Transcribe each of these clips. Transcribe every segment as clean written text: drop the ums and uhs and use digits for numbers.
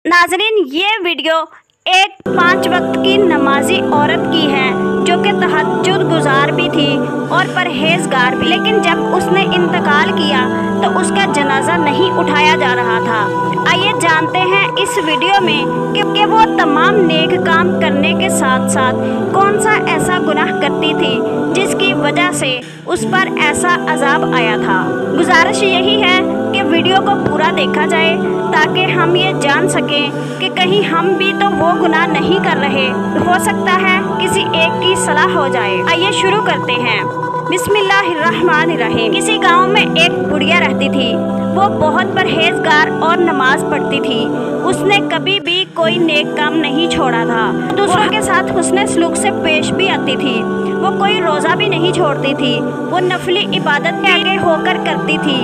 नाज़रीन, ये वीडियो एक 5 वक्त की नमाजी औरत की है जो कि तहज्जुद गुजार भी थी और परहेज़गार भी। लेकिन जब उसने इंतकाल किया तो उसका जनाजा नहीं उठाया जा रहा था। आइए जानते हैं इस वीडियो में कि वो तमाम नेक काम करने के साथ साथ कौन सा ऐसा गुनाह करती थी जिसकी वजह से उस पर ऐसा अजाब आया था। गुजारिश यही है कि वीडियो को पूरा देखा जाए ताकि हम ये जान सकें कि कहीं हम भी तो वो गुनाह नहीं कर रहे। हो सकता है किसी एक की सलाह हो जाए। आइए शुरू करते हैं। बिस्मिल्लाहिर्रहमानिर्रहीम। किसी गांव में एक बुढ़िया रहती थी। वो बहुत परहेजगार और नमाज पढ़ती थी। उसने कभी भी कोई नेक काम नहीं छोड़ा था। दूसरों के साथ हुस्न सलूक से पेश भी आती थी। वो कोई रोज़ा भी नहीं छोड़ती थी। वो नफली इबादत के आगे होकर करती थी,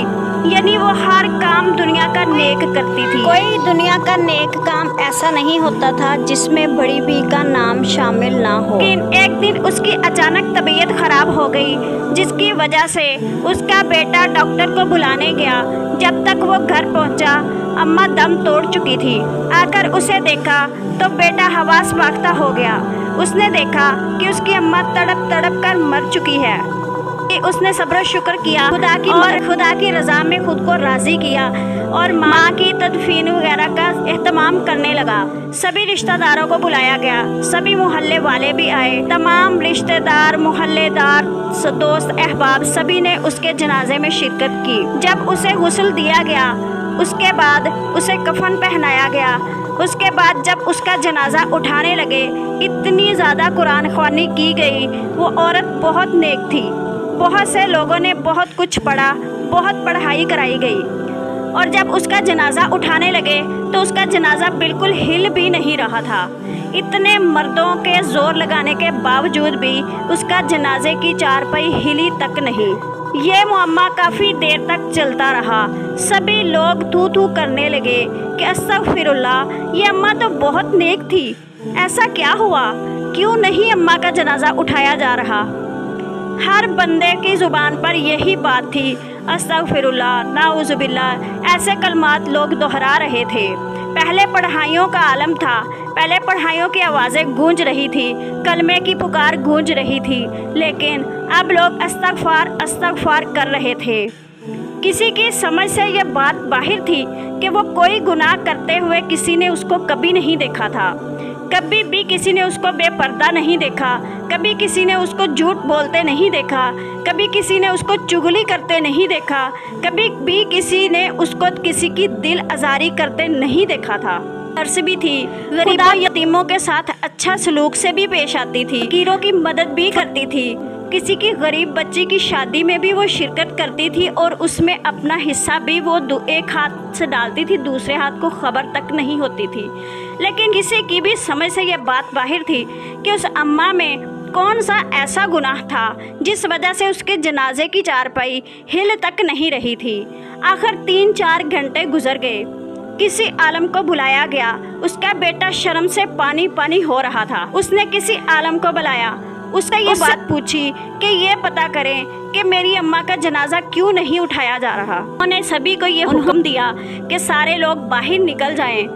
यानी वो हर काम दुनिया का नेक करती थी। कोई दुनिया का नेक काम ऐसा नहीं होता था जिसमें बड़ी बी का नाम शामिल ना हो। लेकिन एक दिन उसकी अचानक तबीयत खराब हो गई, जिसकी वजह से उसका बेटा डॉक्टर को बुलाने गया। जब तक वो घर पहुंचा, अम्मा दम तोड़ चुकी थी। आकर उसे देखा तो बेटा हवास बाख्ता हो गया। उसने देखा कि उसकी अम्मा तड़प तड़प कर मर चुकी है। उसने सब्र शुक्र किया, खुदा की रज़ा में खुद को राज़ी किया और माँ की तदफीन वगैरह का एहतमाम करने लगा। सभी रिश्तेदारों को बुलाया गया। सभी मोहल्ले वाले भी आए। तमाम रिश्तेदार, मोहल्लेदार, दोस्त, अहबाब सभी ने उसके जनाजे में शिरकत की। जब उसे गुस्ल दिया गया, उसके बाद उसे कफन पहनाया गया। उसके बाद जब उसका जनाजा उठाने लगे, इतनी ज़्यादा कुरान ख्वानी की गई। वो औरत बहुत नेक थी। बहुत से लोगों ने बहुत कुछ पढ़ा, बहुत पढ़ाई कराई गई। और जब उसका जनाजा उठाने लगे तो उसका जनाजा बिल्कुल हिल भी नहीं रहा था। इतने मर्दों के जोर लगाने के बावजूद भी उसका जनाजे की चारपाई हिली तक नहीं। ये मुअम्मा काफ़ी देर तक चलता रहा। सभी लोग थू थू करने लगे कि अस्तगफिरुल्लाह, ये अम्मा तो बहुत नेक थी, ऐसा क्या हुआ, क्यों नहीं अम्मा का जनाजा उठाया जा रहा। हर बंदे की ज़ुबान पर यही बात थी, अस्तगफिरुल्लाह, नाउज़ुबिल्लाह। ऐसे कलमात लोग दोहरा रहे थे। पहले पढ़ाइयों का आलम था। पहले पढ़ाइयों की आवाज़ें गूंज रही थी, कलमे की पुकार गूंज रही थी। लेकिन अब लोग अस्तगफार अस्तगफार कर रहे थे। किसी की समझ से यह बात बाहर थी कि वो कोई गुनाह करते हुए किसी ने उसको कभी नहीं देखा था। कभी भी किसी ने उसको बेपर्दा नहीं देखा। कभी किसी ने उसको झूठ बोलते नहीं देखा। कभी किसी ने उसको चुगली करते नहीं देखा। कभी भी किसी ने उसको किसी की दिल आज़ारी करते नहीं देखा था। अर्स भी थी, गरीबों यतीमों के साथ अच्छा सलूक से भी पेश आती थी। फकीरों की मदद भी करती थी। किसी की गरीब बच्ची की शादी में भी वो शिरकत करती थी और उसमें अपना हिस्सा भी वो एक हाथ से डालती थी, दूसरे हाथ को खबर तक नहीं होती थी। लेकिन किसी की भी समझ से ये बात बाहर थी कि उस अम्मा में कौन सा ऐसा गुनाह था जिस वजह से उसके जनाजे की चारपाई हिल तक नहीं रही थी। आखिर 3-4 घंटे गुजर गए। किसी आलम को बुलाया गया। उसका बेटा शर्म से पानी पानी हो रहा था। उसने किसी आलम को बुलाया, उससे ये बात पूछी कि ये पता करें कि मेरी अम्मा का जनाजा क्यों नहीं उठाया जा रहा। उन्होंने सभी को ये हुक्म दिया कि सारे लोग बाहर निकल जाएं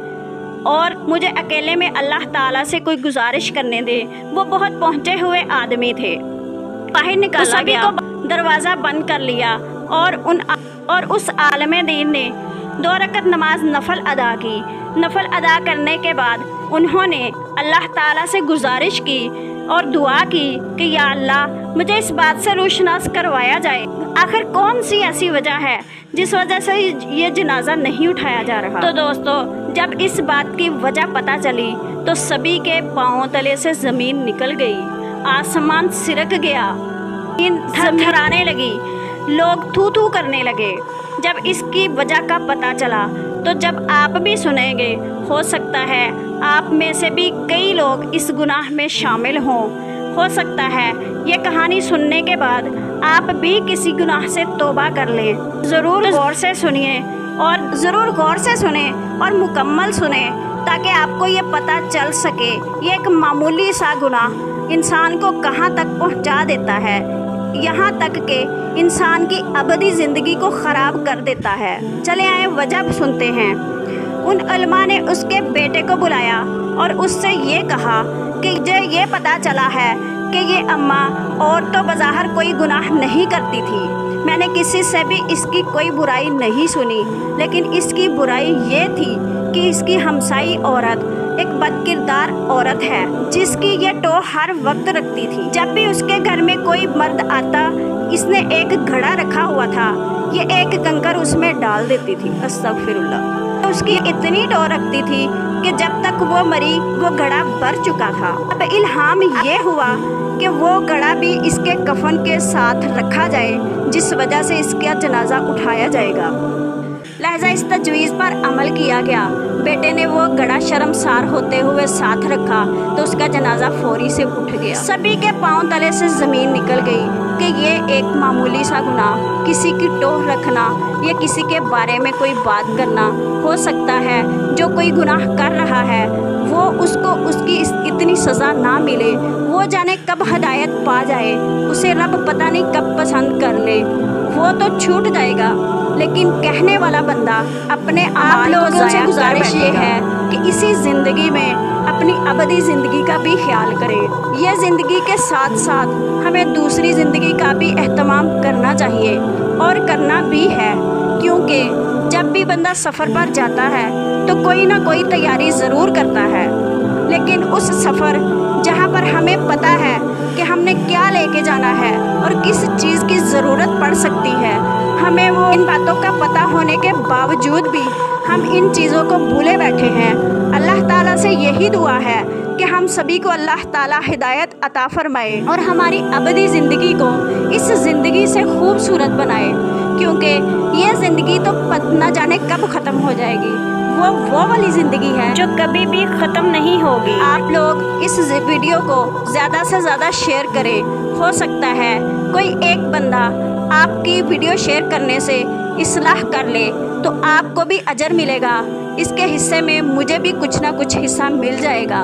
और मुझे अकेले में अल्लाह ताला से कोई गुजारिश करने दे। वो बहुत पहुँचे हुए आदमी थे। बाहर निकाला गया, दरवाज़ा बंद कर लिया और उस आलम दीन ने 2 रकत नमाज नफल अदा की। नफल अदा करने के बाद उन्होंने अल्लाह ताला से गुजारिश की और दुआ की कि या अल्लाह, मुझे इस बात से रोशनास करवाया जाए, आखिर कौन सी ऐसी वजह है जिस वजह से ये जनाजा नहीं उठाया जा रहा। तो दोस्तों, जब इस बात की वजह पता चली तो सभी के पाँव तले से ज़मीन निकल गई, आसमान सिरक गया, थरथराने लगी, लोग थू थू करने लगे। जब इसकी वजह का पता चला तो जब आप भी सुनेंगे, हो सकता है आप में से भी कई लोग इस गुनाह में शामिल हों। हो सकता है ये कहानी सुनने के बाद आप भी किसी गुनाह से तौबा कर लें। ज़रूर गौर से सुनिए और मुकम्मल सुने ताकि आपको ये पता चल सके ये एक मामूली सा गुनाह इंसान को कहाँ तक पहुँचा देता है, यहाँ तक कि इंसान की अबदी ज़िंदगी को ख़राब कर देता है। चले आए वजह सुनते हैं। उन उलमा ने उसके बेटे को बुलाया और उससे ये कहा कि मुझे ये पता चला है कि ये अम्मा और तो बज़ाहिर कोई गुनाह नहीं करती थी, मैंने किसी से भी इसकी कोई बुराई नहीं सुनी, लेकिन इसकी बुराई ये थी कि इसकी हमसाई औरत एक बदकिरदार औरत है जिसकी ये टो हर वक्त रखती थी। जब भी उसके घर में कोई मर्द आता, इसने एक घड़ा रखा हुआ था, ये एक कंकर उसमें डाल देती थी। अस्तगफिरुल्लाह। उसकी इतनी टो रखती थी कि जब तक वो मरी वो घड़ा भर चुका था। अब इल्हाम ये हुआ कि वो घड़ा भी इसके कफन के साथ रखा जाए, जिस वजह से इसका जनाजा उठाया जाएगा। लिहाजा इस तजवीज़ पर अमल किया गया। बेटे ने वो घड़ा शर्मसार होते हुए साथ रखा तो उसका जनाजा फौरी से उठ गया। सभी के पांव तले से ज़मीन निकल गई कि ये एक मामूली सा गुनाह, किसी की टोह रखना या किसी के बारे में कोई बात करना हो सकता है। जो कोई गुनाह कर रहा है वो उसको उसकी इतनी सज़ा ना मिले, वो जाने कब हदायत पा जाए, उसे रब पता नहीं कब पसंद कर ले, वो तो छूट जाएगा। लेकिन कहने वाला बंदा अपने आप लोगों से गुजारिश ये है कि इसी ज़िंदगी में अपनी अबदी ज़िंदगी का भी ख्याल करें। यह ज़िंदगी के साथ साथ हमें दूसरी ज़िंदगी का भी एहतमाम करना चाहिए और करना भी है, क्योंकि जब भी बंदा सफ़र पर जाता है तो कोई ना कोई तैयारी ज़रूर करता है, लेकिन उस सफ़र जहाँ पर हमें पता है कि हमने क्या लेके जाना है और किस चीज़ की ज़रूरत पड़ सकती है, हमें वो इन बातों का पता होने के बावजूद भी हम इन चीज़ों को भूले बैठे हैं। अल्लाह ताला से यही दुआ है कि हम सभी को अल्लाह ताला हिदायत अता फरमाए और हमारी अबदी ज़िंदगी को इस ज़िंदगी से खूबसूरत बनाए, क्योंकि ये ज़िंदगी तो न जाने कब ख़त्म हो जाएगी। वो वाली ज़िंदगी है जो कभी भी ख़त्म नहीं होगी। आप लोग इस वीडियो को ज़्यादा से ज़्यादा शेयर करें। हो सकता है कोई एक बंदा आपकी वीडियो शेयर करने से इस्लाह कर ले तो आपको भी अजर मिलेगा, इसके हिस्से में मुझे भी कुछ ना कुछ हिस्सा मिल जाएगा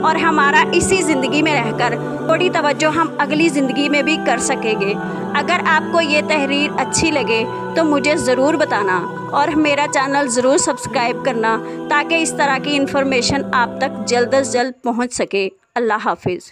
और हमारा इसी ज़िंदगी में रहकर थोड़ी तवज्जो हम अगली ज़िंदगी में भी कर सकेंगे। अगर आपको ये तहरीर अच्छी लगे तो मुझे ज़रूर बताना और मेरा चैनल ज़रूर सब्सक्राइब करना ताकि इस तरह की इन्फॉर्मेशन आप तक जल्द अज जल्द पहुँच सके। अल्लाह हाफिज़।